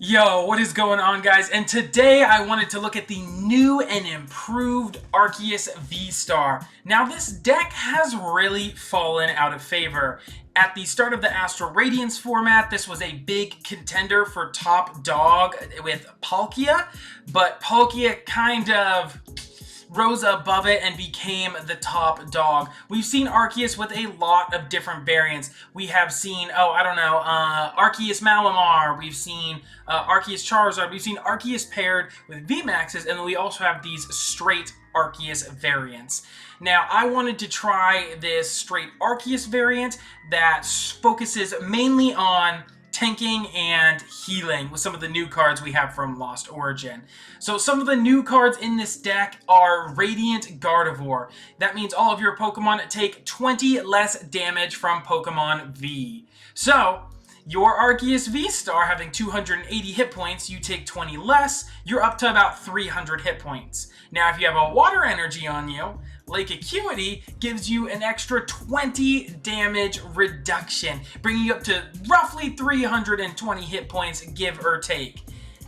Yo, what is going on, guys? And today I wanted to look at the new and improved Arceus V-Star. Now, this deck has really fallen out of favor. At the start of the Astral Radiance format, this was a big contender for top dog with Palkia, but Palkia kind of rose above it and became the top dog. We've seen Arceus with a lot of different variants. We have seen, Arceus Malamar. We've seen Arceus Charizard. We've seen Arceus paired with VMAXs, and then we also have these straight Arceus variants. Now, I wanted to try this straight Arceus variant that focuses mainly on tanking and healing with some of the new cards we have from Lost Origin. So some of the new cards in this deck are Radiant Gardevoir. That means all of your Pokemon take 20 less damage from Pokemon V. So your Arceus V-Star having 280 hit points, you take 20 less, you're up to about 300 hit points. Now if you have a Water Energy on you, Lake Acuity gives you an extra 20 damage reduction, bringing you up to roughly 320 hit points, give or take.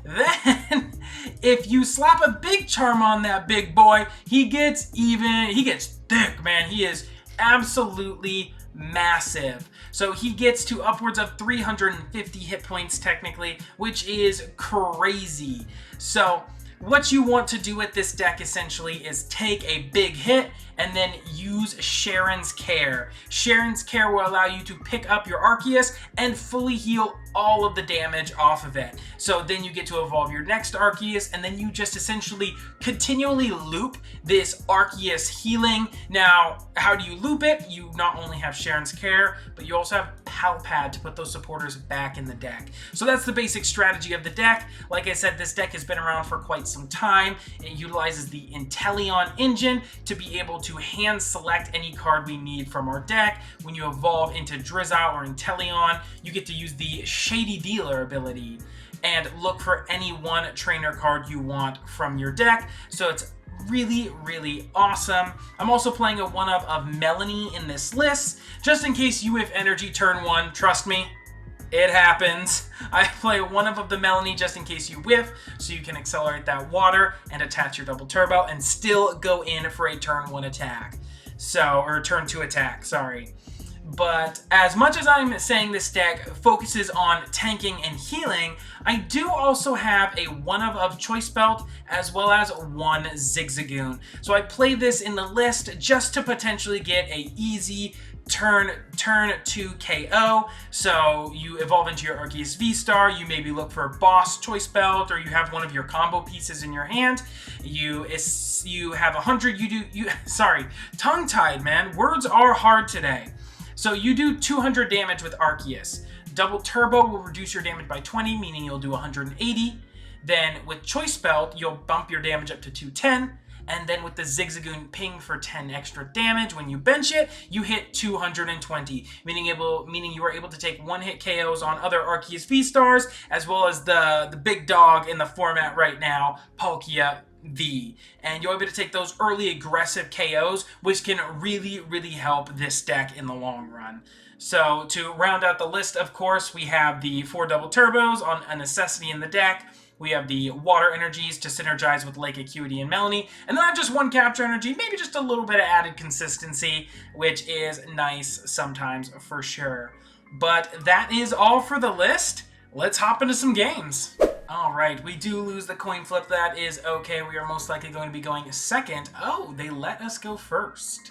Then, if you slap a big charm on that big boy, he gets thick, man. He is absolutely massive. So he gets to upwards of 350 hit points technically, which is crazy. So what you want to do with this deck essentially is take a big hit and then use Sharon's Care. Sharon's Care will allow you to pick up your Arceus and fully heal all of the damage off of it. So then you get to evolve your next Arceus, and then you just essentially continually loop this Arceus healing. Now, how do you loop it? You not only have Sharon's Care, but you also have Pal Pad to put those supporters back in the deck. So that's the basic strategy of the deck. Like I said, this deck has been around for quite some time. It utilizes the Inteleon engine to be able to hand select any card we need from our deck. When you evolve into Drizzile or Inteleon, you get to use the Shady Dealer ability and look for any one trainer card you want from your deck. So it's really, really awesome. I'm also playing a one-up of Melanie in this list, just in case you whiff energy turn one. Trust me, it happens. I play one of the Melanie just in case you whiff, so you can accelerate that water and attach your double turbo and still go in for a turn one attack. Or turn two attack, sorry. But as much as I'm saying this deck focuses on tanking and healing, I do also have a one-of Choice Belt as well as one Zigzagoon. So I play this in the list just to potentially get a easy turn 2 KO. So you evolve into your Arceus V-Star, you maybe look for a boss Choice Belt, or you have one of your combo pieces in your hand. You have 100, tongue-tied, man. Words are hard today. So you do 200 damage with Arceus. Double Turbo will reduce your damage by 20, meaning you'll do 180. Then with Choice Belt, you'll bump your damage up to 210. And then with the Zigzagoon Ping for 10 extra damage, when you bench it, you hit 220, meaning you are able to take one-hit KOs on other Arceus V-Stars, as well as the big dog in the format right now, Palkia V. And you'll be able to take those early aggressive KOs, which can really, really help this deck in the long run. So to round out the list, of course, we have the 4 double turbos on a necessity in the deck. We have the water energies to synergize with Lake Acuity and Melanie. And not just one capture energy, maybe just a little bit of added consistency, which is nice sometimes for sure. But that is all for the list. Let's hop into some games. All right, we do lose the coin flip. That is okay. We are most likely going to be going second. Oh, they let us go first.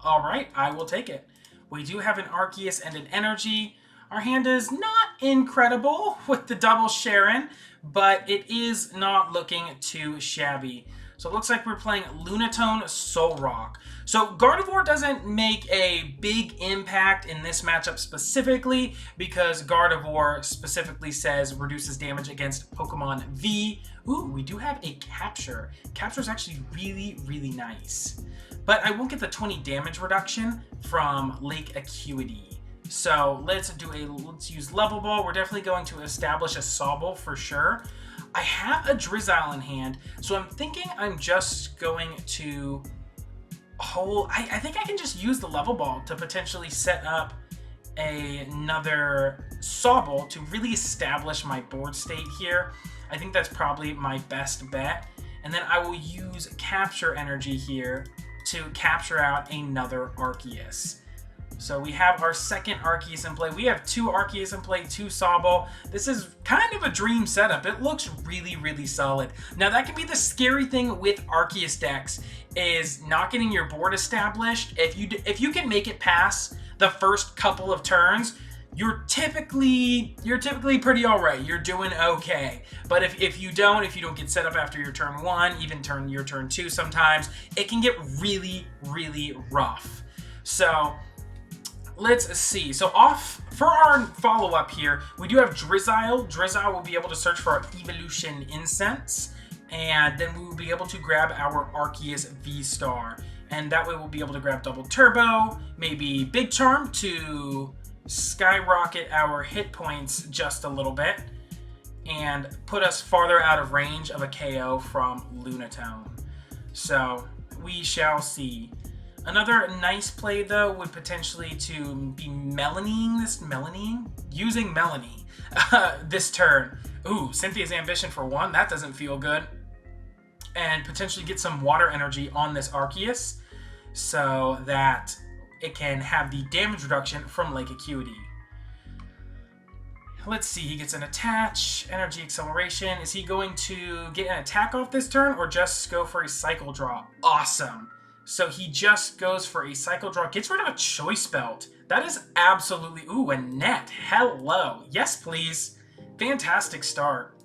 All right, I will take it. We do have an Arceus and an energy. Our hand is not incredible with the double Sharon, but it is not looking too shabby. So it looks like we're playing Lunatone Solrock. So Gardevoir doesn't make a big impact in this matchup specifically because Gardevoir specifically says reduces damage against Pokemon V. Ooh, we do have a Capture. Capture is actually really, really nice. But I won't get the 20 damage reduction from Lake Acuity. So let's use Level Ball. We're definitely going to establish a Sobble for sure. I have a Drizzile in hand, so I'm thinking I'm just going to hold. I think I can just use the Level Ball to potentially set up another Sobble to really establish my board state here. I think that's probably my best bet. And then I will use Capture Energy here to capture out another Arceus. So we have our second Arceus in play. We have 2 Arceus in play, 2 Sobble. This is kind of a dream setup. It looks really, really solid. Now that can be the scary thing with Arceus decks, is not getting your board established. If you can make it past the first couple of turns, you're typically pretty alright. You're doing okay. But if you don't get set up after your turn 1, even your turn 2 sometimes, it can get really, really rough. So let's see. So for our follow-up here, we do have Drizzile. Drizzile will be able to search for our Evolution Incense, and then we will be able to grab our Arceus V-Star. And that way we'll be able to grab Double Turbo, maybe Big Charm to skyrocket our hit points just a little bit, and put us farther out of range of a KO from Lunatone. So we shall see. Another nice play though would potentially to be using Melanie this turn. Ooh, Cynthia's Ambition for 1, that doesn't feel good. And potentially get some water energy on this Arceus so that it can have the damage reduction from Lake Acuity. Let's see, he gets an attach, energy acceleration. Is he going to get an attack off this turn or just go for a cycle draw? Awesome. So he just goes for a cycle draw, gets rid of a choice belt. That is absolutely, ooh, a net. Hello. Yes, please. Fantastic start.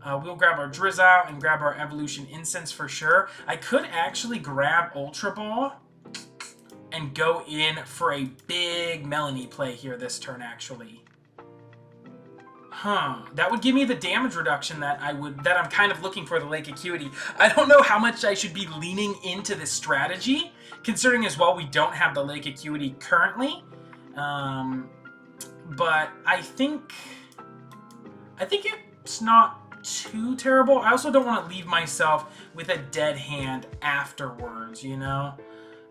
We'll grab our Drizzile and grab our Evolution Incense for sure. I could actually grab Ultra Ball and go in for a big Melanie play here this turn, actually. That would give me the damage reduction that I'm kind of looking for the Lake Acuity. I don't know how much I should be leaning into this strategy, considering as well we don't have the Lake Acuity currently. But I think it's not too terrible. I also don't want to leave myself with a dead hand afterwards, you know?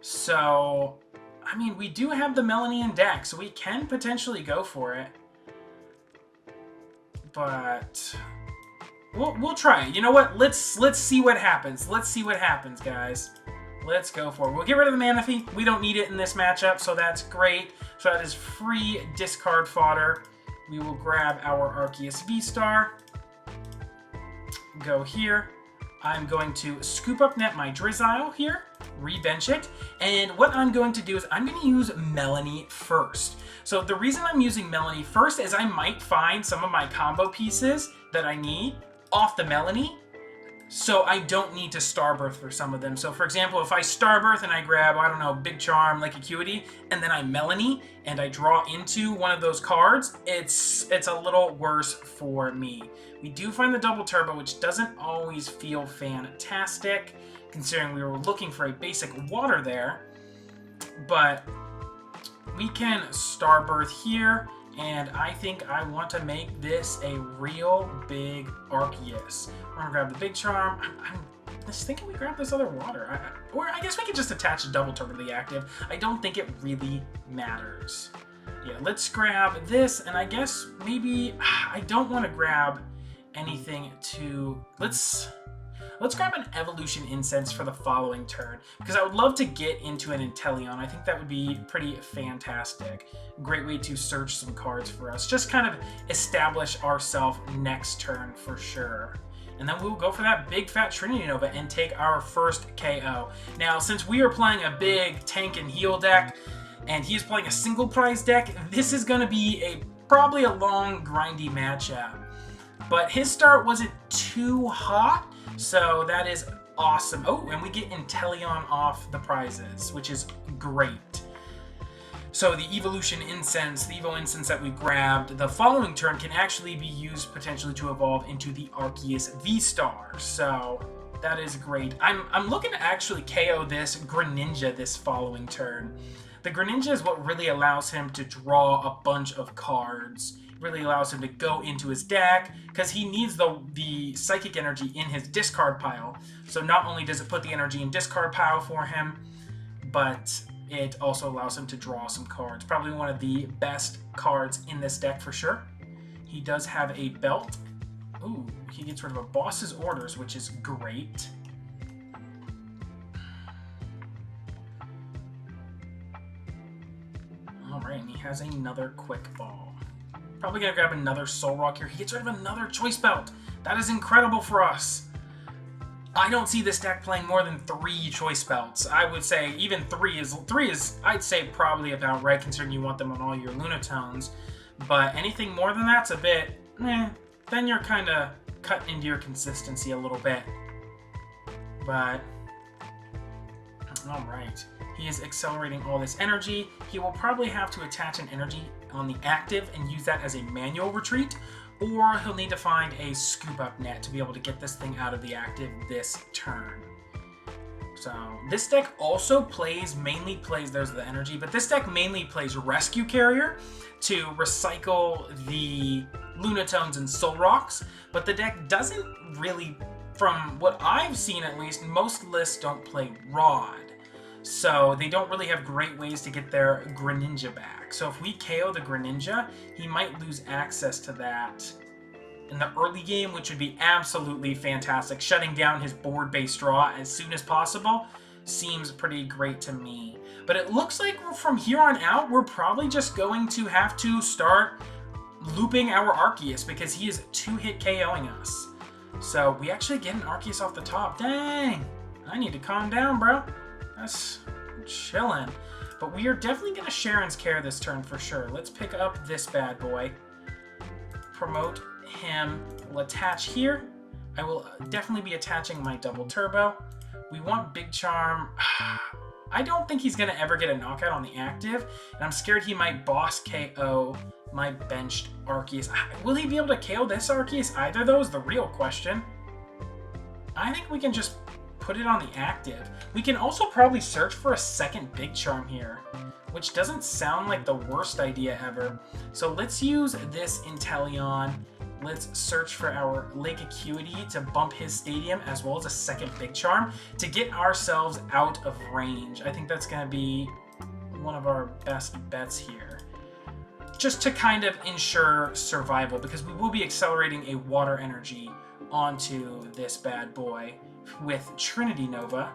So, I mean, we do have the Melanie in deck, so we can potentially go for it. But we'll try it. You know what? Let's see what happens. Let's see what happens, guys. Let's go for it. We'll get rid of the Manaphy. We don't need it in this matchup, so that's great. So that is free discard fodder. We will grab our Arceus V-Star. Go here. I'm going to scoop up net my Drizzile here, re-bench it, and what I'm going to do is I'm going to use Melanie first. So the reason I'm using Melanie first is I might find some of my combo pieces that I need off the Melanie, so I don't need to Starbirth for some of them. So for example, if I Starbirth and I grab, I don't know, Big Charm, Lake Acuity, and then I Melanie and I draw into one of those cards, it's a little worse for me. We do find the Double Turbo, which doesn't always feel fantastic, considering we were looking for a basic water there. But we can Starbirth here, and I think I want to make this a real big Arceus. We're gonna grab the Big Charm. I'm just thinking we grab this other water. Or I guess we could just attach a Double Turbo to the active. I don't think it really matters. Yeah, let's grab this, and I guess maybe I don't want to grab anything to... Let's grab an Evolution Incense for the following turn, because I would love to get into an Inteleon. I think that would be pretty fantastic. Great way to search some cards for us. Just kind of establish ourselves next turn for sure. And then we'll go for that big fat Trinity Nova and take our first KO. Now, since we are playing a big tank and heal deck, and he's playing a single prize deck, this is going to be probably a long, grindy matchup. But his start wasn't too hot, so that is awesome. Oh, and we get Inteleon off the prizes, which is great. So the Evolution Incense, the Evo Incense that we grabbed the following turn can actually be used potentially to evolve into the Arceus V-Star. So that is great. I'm looking to actually KO this Greninja this following turn. The Greninja is what really allows him to draw a bunch of cards. Really allows him to go into his deck, because he needs the psychic energy in his discard pile. So not only does it put the energy in discard pile for him, but it also allows him to draw some cards. Probably one of the best cards in this deck for sure. He does have a belt. Ooh, he gets rid of a boss's orders, which is great. Alright, and he has another quick ball. Probably gonna grab another soul rock here. He gets rid of another choice belt. That is incredible for us. I don't see this deck playing more than 3 choice belts. I would say even 3 is I'd say probably about right, considering you want them on all your Lunatones. But anything more than that's a bit, then you're kind of cutting into your consistency a little bit. But, alright. He is accelerating all this energy. He will probably have to attach an energy on the active and use that as a manual retreat, or he'll need to find a scoop up net to be able to get this thing out of the active this turn. So this deck also mainly plays, there's the energy, but this deck mainly plays Rescue Carrier to recycle the Lunatones and Soul Rocks, but the deck doesn't really, from what I've seen at least, most lists don't play Rod. So they don't really have great ways to get their Greninja back. So if we KO the Greninja, he might lose access to that in the early game, which would be absolutely fantastic. Shutting down his board-based draw as soon as possible seems pretty great to me. But it looks like from here on out, we're probably just going to have to start looping our Arceus because he is 2-hit KOing us. So we actually get an Arceus off the top. Dang! I need to calm down, bro. That's chillin'. But we are definitely going to Sharon's Care this turn for sure. Let's pick up this bad boy. Promote him. We'll attach here. I will definitely be attaching my double turbo. We want Big Charm. I don't think he's going to ever get a knockout on the active. And I'm scared he might boss KO my benched Arceus. Will he be able to KO this Arceus? Either of those? The real question. I think we can just put it on the active. We can also probably search for a second Big Charm here, which doesn't sound like the worst idea ever. So let's use this Inteleon. Let's search for our Lake Acuity to bump his Stadium, as well as a second Big Charm to get ourselves out of range. I think that's going to be one of our best bets here, just to kind of ensure survival, because we will be accelerating a water energy onto this bad boy with Trinity Nova.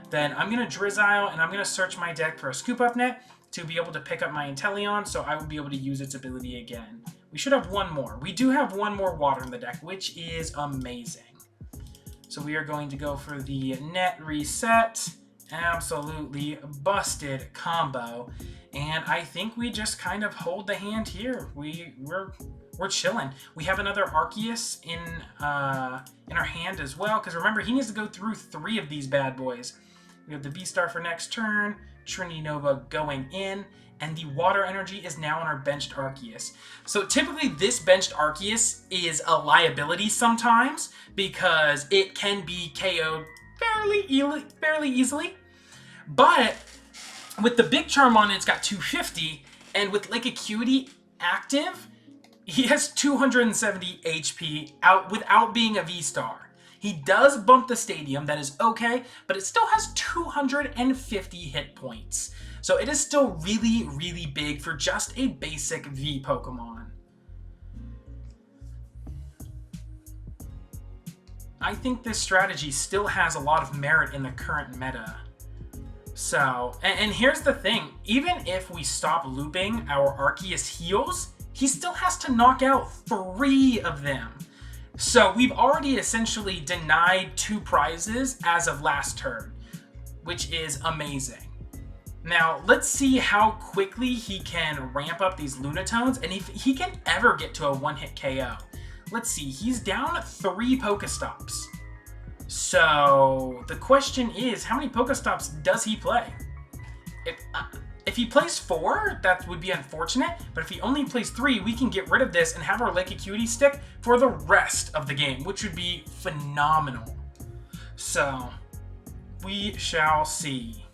Then I'm going to Drizzile, and I'm going to search my deck for a Scoop Up Net to be able to pick up my Inteleon, so I will be able to use its ability again. We should have one more. We do have one more water in the deck, which is amazing. So we are going to go for the net reset. Absolutely busted combo. And I think we just kind of hold the hand here. We're chilling. We have another Arceus in our hand as well, because remember, he needs to go through 3 of these bad boys. We have the B-Star for next turn, Trinity Nova going in, and the water energy is now on our benched Arceus. So typically this benched Arceus is a liability sometimes, because it can be KO'd fairly easily. But with the Big Charm on it, it's got 250, and with Lake Acuity active, he has 270 HP out without being a V-Star. He does bump the Stadium, that is okay, but it still has 250 hit points. So it is still really, really big for just a basic V Pokemon. I think this strategy still has a lot of merit in the current meta. So, and here's the thing, even if we stop looping our Arceus heals, he still has to knock out 3 of them. So we've already essentially denied 2 prizes as of last turn, which is amazing. Now, let's see how quickly he can ramp up these Lunatones, and if he can ever get to a 1-hit KO. Let's see, he's down 3 Pokestops. So the question is, how many Pokestops does he play? If he plays 4, that would be unfortunate, but if he only plays 3, we can get rid of this and have our Lake Acuity stick for the rest of the game, which would be phenomenal. So, we shall see.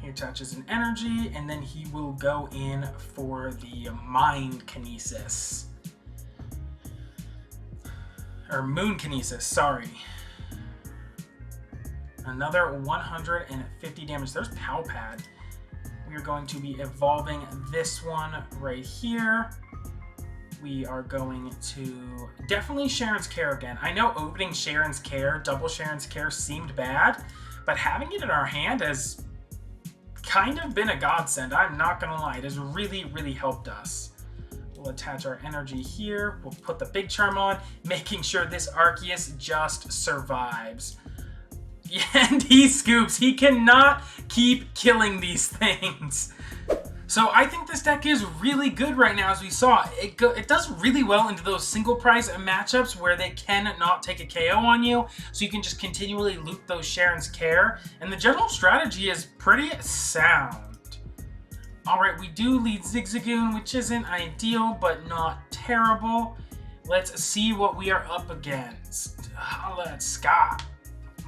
He attaches an energy, and then he will go in for the Mind Kinesis. Or Moon Kinesis, sorry. Another 150 damage. There's Pow Pad. We are going to be evolving this one right here. We are going to definitely Sharon's Care again. I know opening Sharon's Care, double Sharon's Care seemed bad, but having it in our hand has kind of been a godsend. I'm not gonna lie, it has really, really helped us. We'll attach our energy here. We'll put the big charm on, making sure this Arceus just survives. Yeah, and he scoops. He cannot keep killing these things. So I think this deck is really good right now, as we saw. It does really well into those single prize matchups where they cannot take a KO on you, so you can just continually loot those Sharon's Care. And the general strategy is pretty sound. Alright, we do lead Zigzagoon, which isn't ideal, but not terrible. Let's see what we are up against. Let's Scott.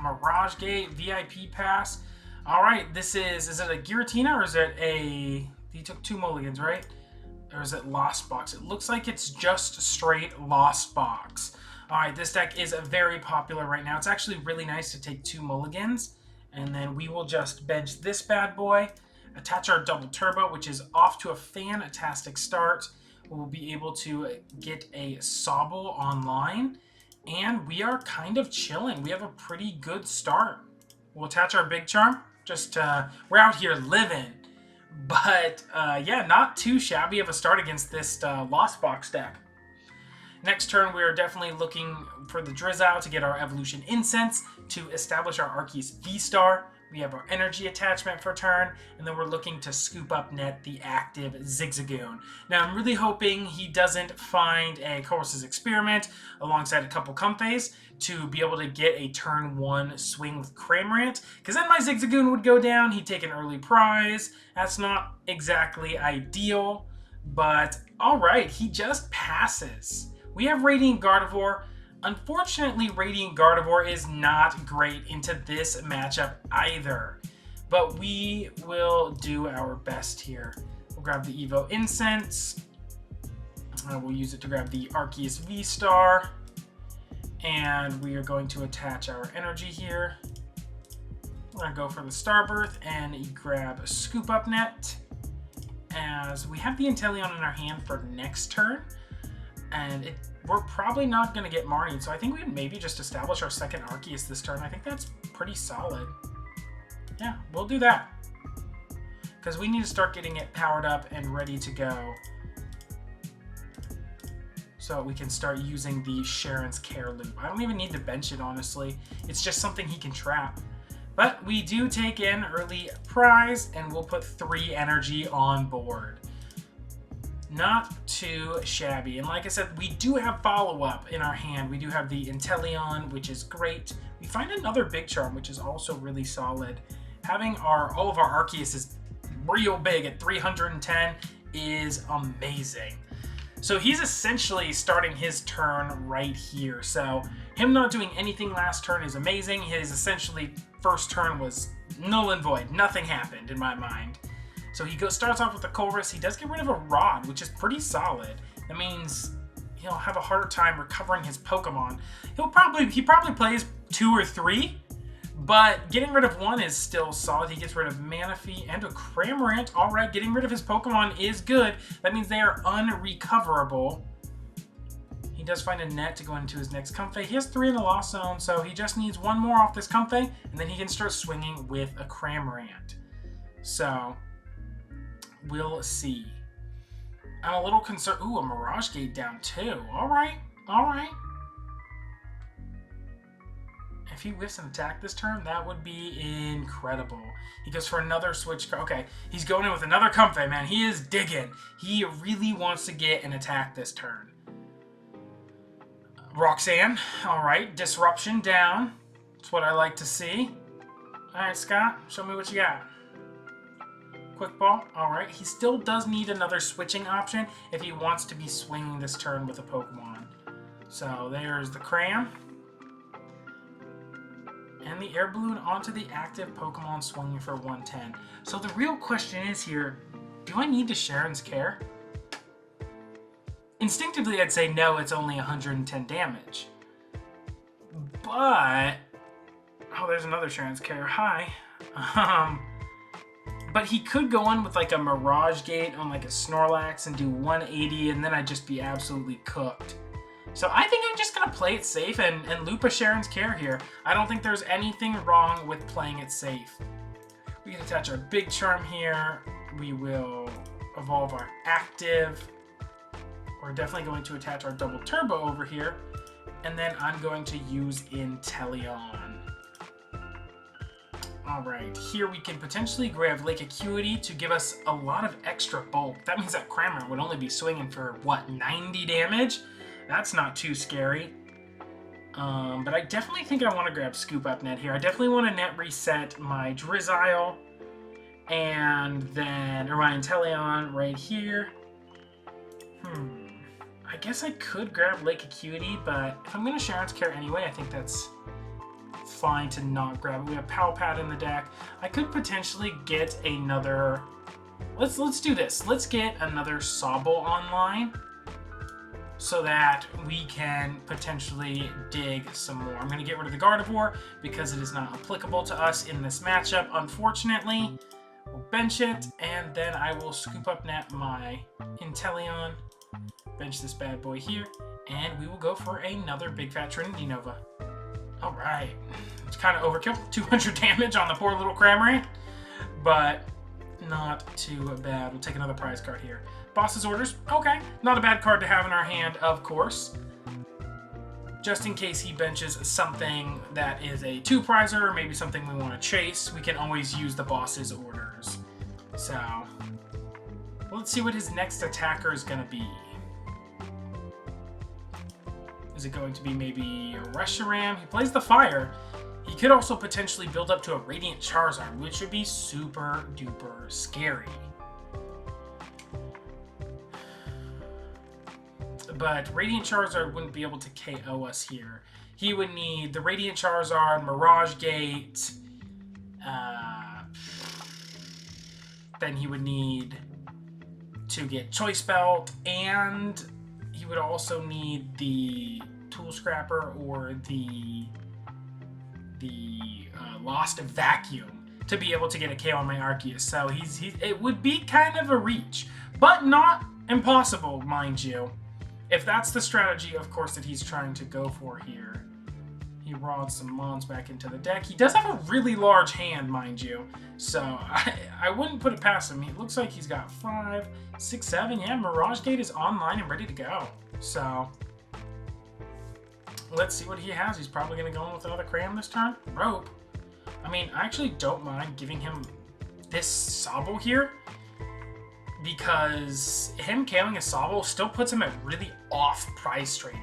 Mirage Gate, VIP Pass. Alright, is it a Giratina or is it a... He took 2 mulligans, right? Or is it Lost Box? It looks like it's just straight Lost Box. Alright, this deck is very popular right now. It's actually really nice to take 2 mulligans. And then we will just bench this bad boy. Attach our double turbo, which is off to a fantastic start. We'll be able to get a Sobble online. And we are kind of chilling. We have a pretty good start. We'll attach our big charm. Just, we're out here living. But, yeah, not too shabby of a start against this Lost Box deck. Next turn, we're definitely looking for the Drizzle to get our Evolution Incense to establish our Arceus V-Star. We have our energy attachment for turn, and then we're looking to scoop up net the active Zigzagoon. Now, I'm really hoping he doesn't find a Colress's Experiment alongside a couple Comfeys to be able to get a turn 1 swing with Cramorant, because then my Zigzagoon would go down, he'd take an early prize. That's not exactly ideal, but alright, he just passes. We have Radiant Gardevoir. Unfortunately, Radiant Gardevoir is not great into this matchup either, but we will do our best here. We'll grab the Evo Incense. We'll use it to grab the Arceus V-Star, and we are going to attach our energy here. We're going to go for the Starbirth and grab a Scoop Up Net, as we have the Inteleon in our hand for next turn, and we're probably not going to get Marnie, so I think we would maybe just establish our second Arceus this turn. I think that's pretty solid. Yeah, we'll do that, because we need to start getting it powered up and ready to go, so we can start using the Sharon's Care loop. I don't even need to bench it, honestly. It's just something he can trap. But we do take in early prize, and we'll put 3 energy on board. Not too shabby. And like I said, we do have follow-up in our hand. We do have the Inteleon, which is great. We find another Big Charm, which is also really solid. Having all of our Arceus is real big at 310 is amazing. So he's essentially starting his turn right here. So him not doing anything last turn is amazing. His essentially first turn was null and void. Nothing happened in my mind. So he starts off with the Colress. He does get rid of a Rod, which is pretty solid. That means he'll have a harder time recovering his Pokemon. He probably plays 2 or 3, but getting rid of 1 is still solid. He gets rid of Manaphy and a Cramorant. All right, getting rid of his Pokemon is good. That means they are unrecoverable. He does find a net to go into his next Comfey. He has 3 in the Lost Zone, so he just needs 1 more off this Comfey, and then he can start swinging with a Cramorant. So we'll see. I'm a little concerned. Ooh, a Mirage Gate down too. Alright, alright. If he whiffs an attack this turn, that would be incredible. He goes for another switch. Okay, he's going in with another Comfey, man. He is digging. He really wants to get an attack this turn. Roxanne, alright. Disruption down. That's what I like to see. Alright, Scott, show me what you got. Quick Ball, alright. He still does need another switching option if he wants to be swinging this turn with a Pokemon. So there's the Cram. And the Air Balloon onto the active Pokemon swinging for 110. So the real question is here, do I need to Sharon's Care? Instinctively I'd say no, it's only 110 damage. But Oh, there's another Sharon's Care. Hi. But he could go in with like a Mirage Gate on like a Snorlax and do 180, and then I'd just be absolutely cooked. So I think I'm just going to play it safe and loop a Sharon's Care here. I don't think there's anything wrong with playing it safe. We can attach our Big Charm here. We will evolve our Active. We're definitely going to attach our Double Turbo over here. And then I'm going to use Inteleon. Alright, here we can potentially grab Lake Acuity to give us a lot of extra bulk. That means that Cramorant would only be swinging for, what, 90 damage? That's not too scary. But I definitely think I want to grab Scoop Up Net here. I definitely want to net reset my Drizzile. And then Inteleon right here. I guess I could grab Lake Acuity, but if I'm going to Sharon's Care anyway, I think that's fine to not grab it. We have Powpat in the deck. I could potentially get another... Let's do this. Let's get another Sobble online so that we can potentially dig some more. I'm going to get rid of the Gardevoir because it is not applicable to us in this matchup, unfortunately. We'll bench it, and then I will Scoop Up Net my Inteleon. Bench this bad boy here, and we will go for another Big Fat Trinity Nova. Alright. It's kind of overkill. 200 damage on the poor little Cramorant, but not too bad. We'll take another prize card here. Boss's Orders. Okay. Not a bad card to have in our hand, of course. Just in case he benches something that is a 2-prizer, or maybe something we want to chase, we can always use the Boss's Orders. So, let's see what his next attacker is going to be. Is it going to be maybe a Reshiram? He plays the Fire. He could also potentially build up to a Radiant Charizard, which would be super duper scary. But Radiant Charizard wouldn't be able to KO us here. He would need the Radiant Charizard, Mirage Gate. Then he would need to get Choice Belt, and he would also need the Tool Scrapper or the Lost Vacuum to be able to get a KO on my Arceus. So it would be kind of a reach, but not impossible, mind you. If that's the strategy, of course, that he's trying to go for here. He rods some Mons back into the deck. He does have a really large hand, mind you. So I wouldn't put it past him. It looks like he's got 5, 6, 7. Yeah, Mirage Gate is online and ready to go. So let's see what he has. He's probably going to go in with another Cram this turn. Rope. I mean, I actually don't mind giving him this Sobble here, because him KOing a Sobble still puts him at really off price trading.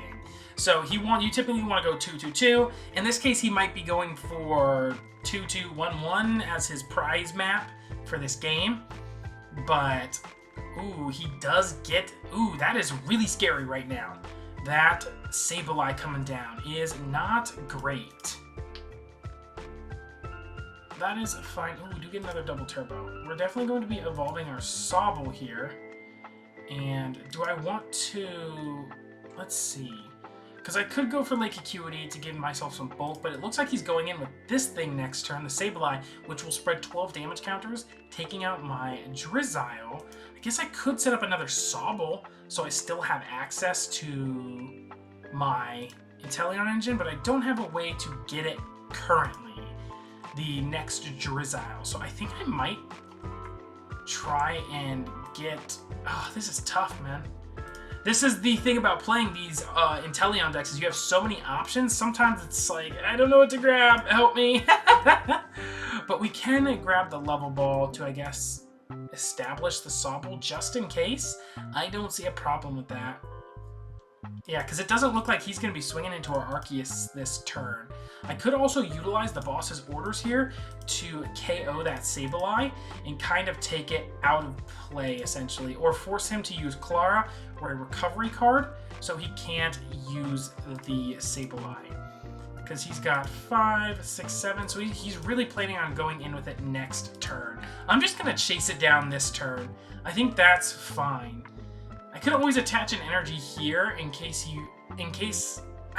So you typically want to go 2-2-2. In this case, he might be going for 2-2-1-1 as his prize map for this game. But, ooh, he does get... Ooh, that is really scary right now. That Sableye coming down is not great. That is fine. Oh, we do get another Double Turbo. We're definitely going to be evolving our Sobble here. And do I want to... Let's see. Because I could go for Lake Acuity to give myself some bulk, but it looks like he's going in with this thing next turn, the Sableye, which will spread 12 damage counters, taking out my Drizzile. I guess I could set up another Sobble, so I still have access to my Inteleon engine, but I don't have a way to get it currently. The next Drizzile. So I think I might try and get... Oh, this is tough, man. This is the thing about playing these Inteleon decks, is you have so many options. Sometimes it's like, I don't know what to grab, help me. But we can grab the Level Ball to, I guess, establish the Sobble just in case. I don't see a problem with that. Yeah, because it doesn't look like he's going to be swinging into our Arceus this turn. I could also utilize the Boss's Orders here to KO that Sableye and kind of take it out of play, essentially. Or force him to use Clara or a recovery card so he can't use the Sableye. Because he's got 5, 6, 7, so he's really planning on going in with it next turn. I'm just going to chase it down this turn. I think that's fine. I could always attach an energy here in case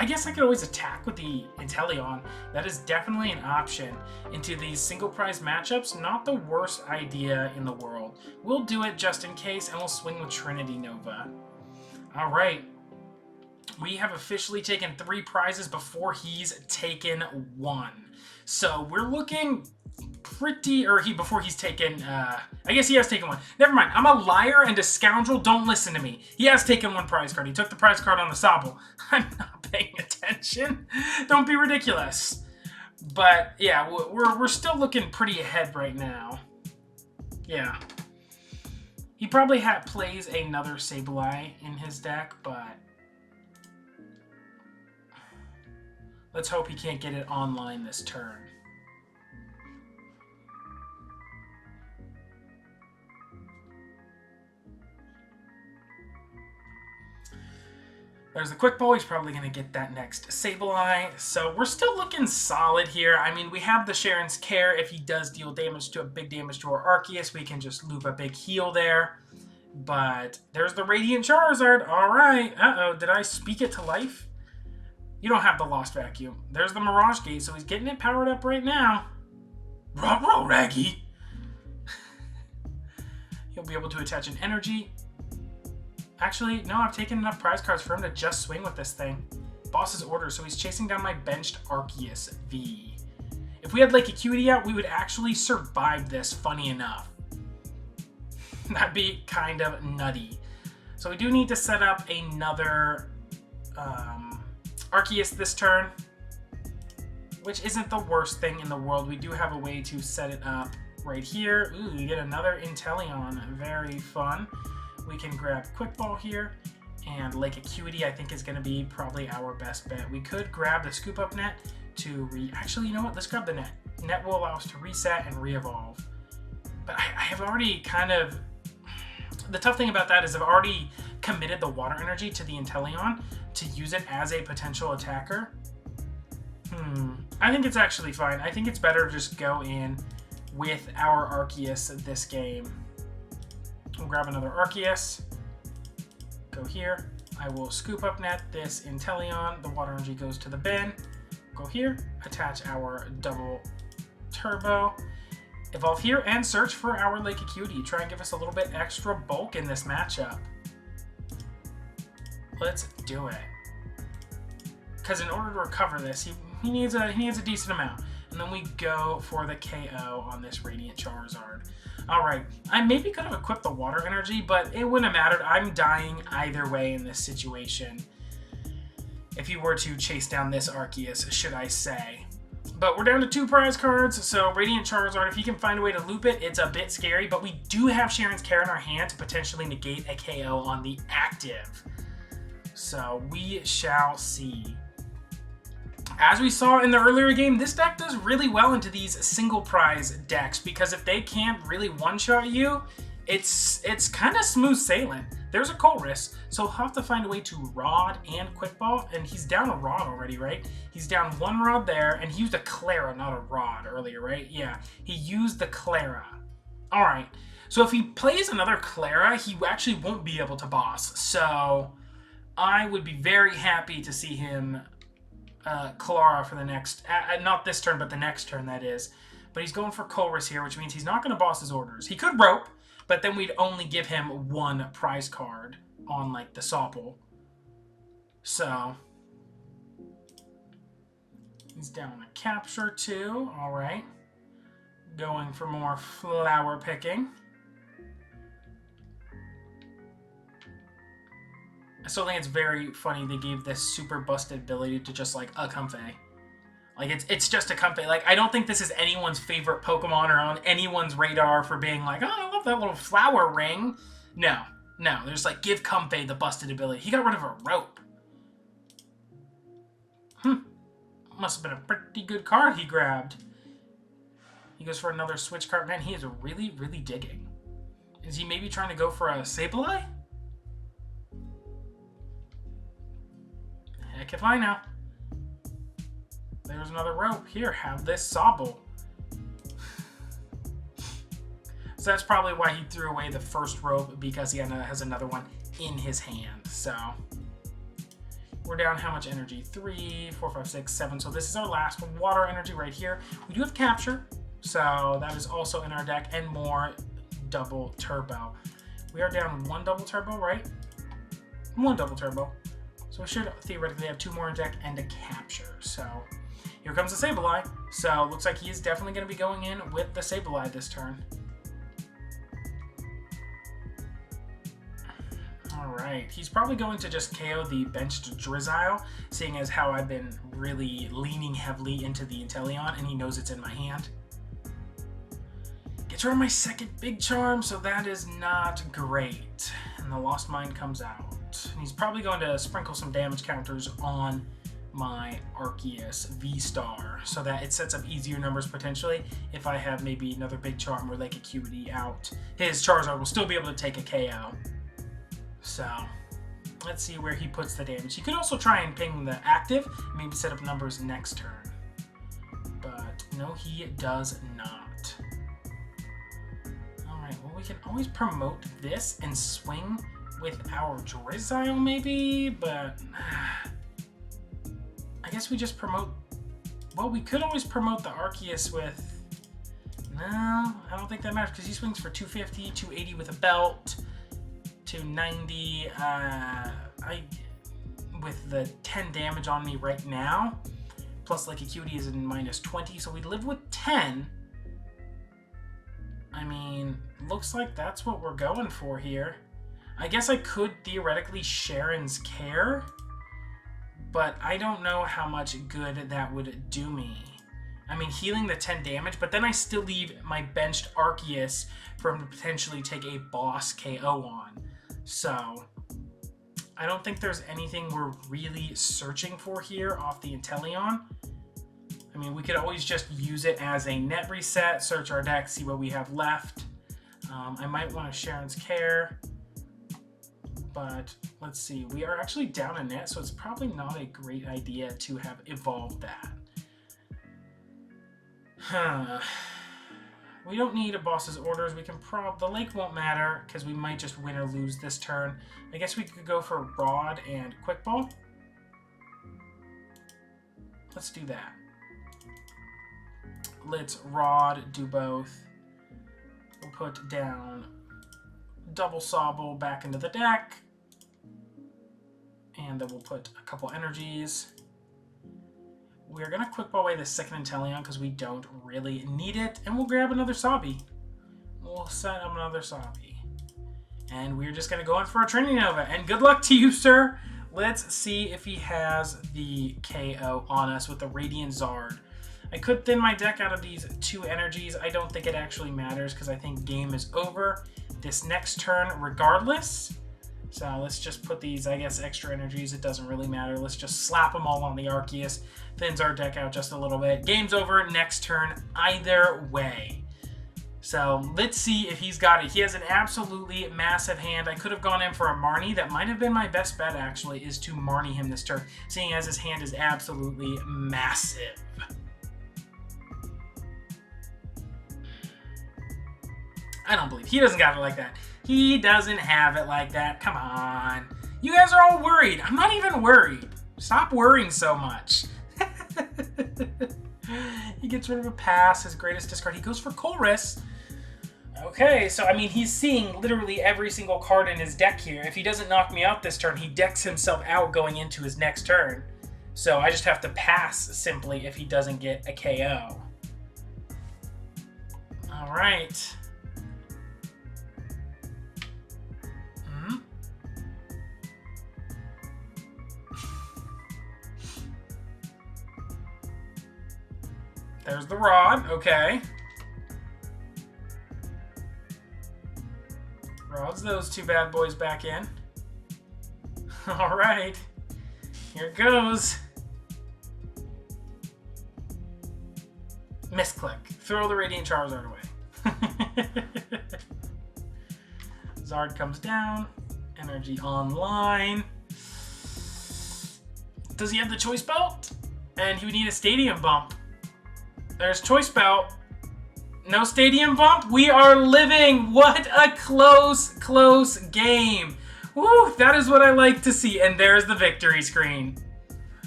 I guess I could always attack with the Inteleon. That is definitely an option. Into these single prize matchups, not the worst idea in the world. We'll do it just in case, and we'll swing with Trinity Nova. All right. We have officially taken 3 prizes before he's taken 1. So we're looking pretty, before he's taken, I guess he has taken 1. Never mind, I'm a liar and a scoundrel, don't listen to me. He has taken 1 prize card. He took the prize card on the Sobble. I'm not paying attention. Don't be ridiculous. But yeah, we're still looking pretty ahead right now. Yeah. He probably plays another Sableye in his deck, but let's hope he can't get it online this turn. There's the Quick Ball. He's probably going to get that next Sableye. So we're still looking solid here. I mean, we have the Sharon's Care. If he does deal damage to a big damage to our Arceus, we can just loop a big heal there. But there's the Radiant Charizard. All right. Uh-oh. Did I speak it to life? You don't have the Lost Vacuum. There's the Mirage Gate, so he's getting it powered up right now. Ruh-roh, Raggy. He'll be able to attach an energy. Actually, no, I've taken enough prize cards for him to just swing with this thing. Boss's order, so he's chasing down my benched Arceus V. If we had Lake Acuity out, we would actually survive this, funny enough. That'd be kind of nutty. So we do need to set up another Arceus this turn, which isn't the worst thing in the world. We do have a way to set it up right here. Ooh, you get another Inteleon. Very fun. We can grab Quick Ball here, and Lake Acuity I think is going to be probably our best bet. We could grab the Scoop Up Net to Actually, you know what? Let's grab the Net. Net will allow us to reset and re-evolve. But I have already kind of... The tough thing about that is I've already committed the Water Energy to the Inteleon to use it as a potential attacker. I think it's actually fine. I think it's better to just go in with our Arceus this game. We'll grab another Arceus. Go here. I will Scoop Up Net this Inteleon. The Water Energy goes to the bin. Go here. Attach our double turbo. Evolve here and search for our Lake Acuity. Try and give us a little bit extra bulk in this matchup. Let's do it. Because in order to recover this, he needs a decent amount. And then we go for the KO on this Radiant Charizard. Alright, I maybe could have equipped the Water Energy, but it wouldn't have mattered. I'm dying either way in this situation. If you were to chase down this Arceus, should I say. But we're down to 2 prize cards, so Radiant Charizard, if he can find a way to loop it, it's a bit scary, but we do have Sharon's Care in our hand to potentially negate a KO on the active. So we shall see. As we saw in the earlier game, this deck does really well into these single prize decks because if they can't really one-shot you, it's kind of smooth sailing. There's a Colress, so he'll have to find a way to Rod and Quick Ball, and he's down a Rod already, right? He's down 1 Rod there, and he used a Clara, not a Rod earlier, right? Yeah, he used the Clara. All right, so if he plays another Clara, he actually won't be able to boss. So I would be very happy to see him Clara for the next, not this turn, but the next turn, that is. But he's going for Colress here, which means he's not going to boss his orders. He could Rope, but then we'd only give him 1 prize card on, like, the Sopple. So he's down a Capture, too. All right. Going for more flower picking. I still think it's very funny they gave this super busted ability to just, like, a Comfey. Like, it's just a Comfey. Like, I don't think this is anyone's favorite Pokemon or on anyone's radar for being like, oh, I love that little flower ring. No. There's, like, give Comfey the busted ability. He got rid of a Rope. Must have been a pretty good card he grabbed. He goes for another switch card. Man, he is really, really digging. Is he maybe trying to go for a Sableye? Heck if I know. There's another Rope. Here, have this Sobble. So that's probably why he threw away the first Rope, because he has another one in his hand. So We're down how much energy? 3, 4, 5, 6, 7. So this is our last water energy right here. We do have capture, so that is also in our deck, and more double turbo. We are down 1 double turbo, right? 1 double turbo. So we should theoretically have 2 more in deck and a capture. So here comes the Sableye. So it looks like he is definitely going to be going in with the Sableye this turn. Alright, he's probably going to just KO the benched Drizzile, seeing as how I've been really leaning heavily into the Inteleon, and he knows it's in my hand. Gets rid of my second big charm, so that is not great. And the Lost Mine comes out. And he's probably going to sprinkle some damage counters on my Arceus V-Star, so that it sets up easier numbers potentially. If I have maybe another big charm or Lake Acuity out, his Charizard will still be able to take a KO. So, let's see where he puts the damage. He could also try and ping the active, maybe set up numbers next turn. But, no, he does not. Alright, well, we can always promote this and swing with our Drizzile, maybe? But, I guess we just promote... Well, we could always promote the Arceus with... No, I don't think that matters, because he swings for 250, 280 with a belt... 290, with the 10 damage on me right now, plus Lake Acuity is in -20, so we live with 10. I mean, looks like that's what we're going for here. I guess I could theoretically Sharon's Care, but I don't know how much good that would do me. I mean, healing the 10 damage, but then I still leave my benched Arceus for him to potentially take a boss KO on. So, I don't think there's anything we're really searching for here off the Inteleon. I mean, we could always just use it as a net reset, search our deck, see what we have left. I might want to Sharon's Care, but let's see. We are actually down a net, so it's probably not a great idea to have evolved that. We don't need a boss's orders. We can the lake won't matter because we might just win or lose this turn. I guess we could go for Rod and Quick Ball. Let's do that. Let's Rod, do both. We'll put down double Sobble back into the deck. And then we'll put a couple energies. We're going to Quick Ball away the second Inteleon because we don't really need it. And we'll grab another Sobby. We'll set up another Sobby. And we're just going to go in for a Trinity Nova. And good luck to you, sir. Let's see if he has the KO on us with the Radiant Zard. I could thin my deck out of these 2 energies. I don't think it actually matters because I think game is over this next turn regardless. So let's just put these, I guess, extra energies. It doesn't really matter. Let's just slap them all on the Arceus. Thins our deck out just a little bit. Game's over next turn either way. So let's see if he's got it. He has an absolutely massive hand. I could have gone in for a Marnie. That might have been my best bet, actually, is to Marnie him this turn, seeing as his hand is absolutely massive. I don't believe he doesn't got it like that. He doesn't have it like that. Come on. You guys are all worried. I'm not even worried. Stop worrying so much. He gets rid of a pass, his greatest discard. He goes for Colress. Okay, so I mean, he's seeing literally every single card in his deck here. If he doesn't knock me out this turn, he decks himself out going into his next turn. So I just have to pass simply if he doesn't get a KO. All right. There's the Rod, okay. Rods those 2 bad boys back in. All right, here it goes. Misclick. Throw the Radiant Charizard away. Zard comes down. Energy online. Does he have the Choice Belt? And he would need a Stadium Bump. There's Choice Belt. No Stadium Bump. We are living. What a close game. Woo, that is what I like to see. And there's the victory screen.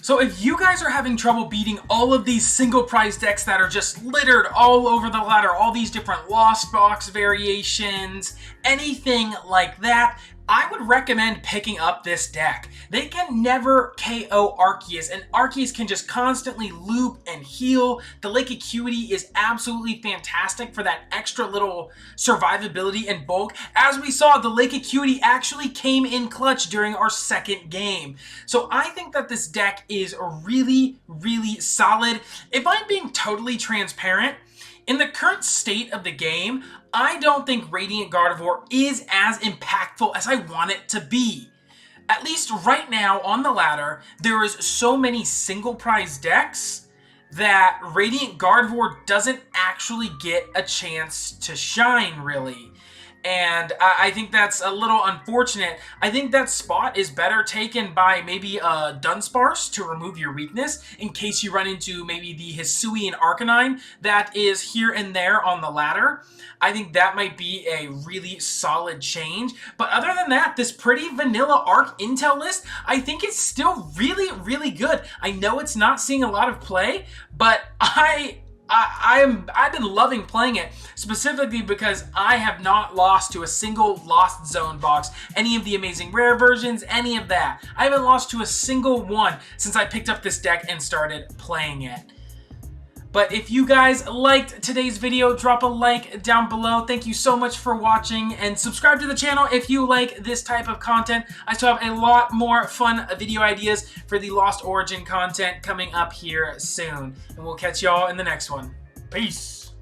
So if you guys are having trouble beating all of these single prize decks that are just littered all over the ladder, all these different Lost Box variations, anything like that, I would recommend picking up this deck. They can never KO Arceus, and Arceus can just constantly loop and heal. The Lake Acuity is absolutely fantastic for that extra little survivability and bulk. As we saw, the Lake Acuity actually came in clutch during our second game. So I think that this deck is really, really solid. If I'm being totally transparent, in the current state of the game, I don't think Radiant Gardevoir is as impactful as I want it to be. At least right now on the ladder, there is so many single prize decks that Radiant Gardevoir doesn't actually get a chance to shine, really. And I think that's a little unfortunate. I think that spot is better taken by maybe a Dunsparce to remove your weakness in case you run into maybe the Hisuian Arcanine that is here and there on the ladder. I think that might be a really solid change. But other than that, this pretty vanilla Arc Intel list, I think it's still really, really good. I know it's not seeing a lot of play, but I've been loving playing it, specifically because I have not lost to a single Lost Zone box, any of the amazing rare versions, any of that. I haven't lost to a single one since I picked up this deck and started playing it. But if you guys liked today's video, drop a like down below. Thank you so much for watching, and subscribe to the channel if you like this type of content. I still have a lot more fun video ideas for the Lost Origin content coming up here soon. And we'll catch y'all in the next one. Peace!